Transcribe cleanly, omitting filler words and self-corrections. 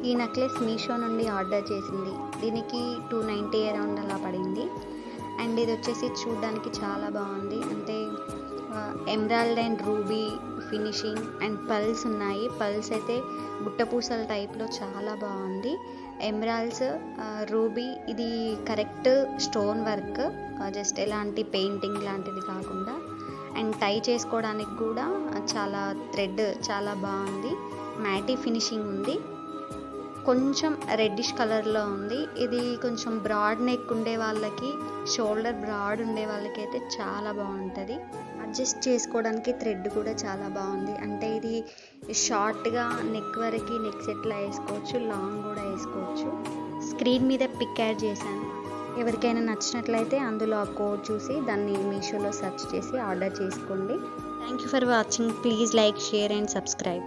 ఈ నెక్లెస్ మీషో నుండి ఆర్డర్ చేసింది. దీనికి 290 అరౌండ్ అలా పడింది. అండ్ ఇది వచ్చేసి చూడడానికి చాలా బాగుంది. అంటే emerald and ruby finishing and pulse ఉన్నాయి. పల్స్ అయితే బుట్టపూసల టైప్లో చాలా బాగుంది. ఎమరాల్డ్స్, రూబీ, ఇది కరెక్ట్ స్టోన్ వర్క్, జస్ట్ ఎలాంటి పెయింటింగ్ లాంటిది కాకుండా. అండ్ టై చేసుకోవడానికి కూడా చాలా థ్రెడ్ చాలా బాగుంది. మ్యాటీ ఫినిషింగ్ ఉంది. కొంచెం రెడ్డిష్ కలర్లో ఉంది. ఇది కొంచెం బ్రాడ్ నెక్ ఉండే వాళ్ళకి, షోల్డర్ బ్రాడ్ ఉండే వాళ్ళకి అయితే చాలా బాగుంటుంది. అడ్జస్ట్ చేసుకోవడానికి థ్రెడ్ కూడా చాలా బాగుంది. అంటే ఇది షార్ట్గా నెక్ వరకు నెక్ సెట్లో వేసుకోవచ్చు, లాంగ్ కూడా వేసుకోవచ్చు. స్క్రీన్ మీద పిక్ యాడ్ చేశాను. ఎవరికైనా నచ్చినట్లయితే అందులో ఆ కోడ్ చూసి దాన్ని మీషోలో సెర్చ్ చేసి ఆర్డర్ చేసుకోండి. Thank you for watching. Please like, share and subscribe.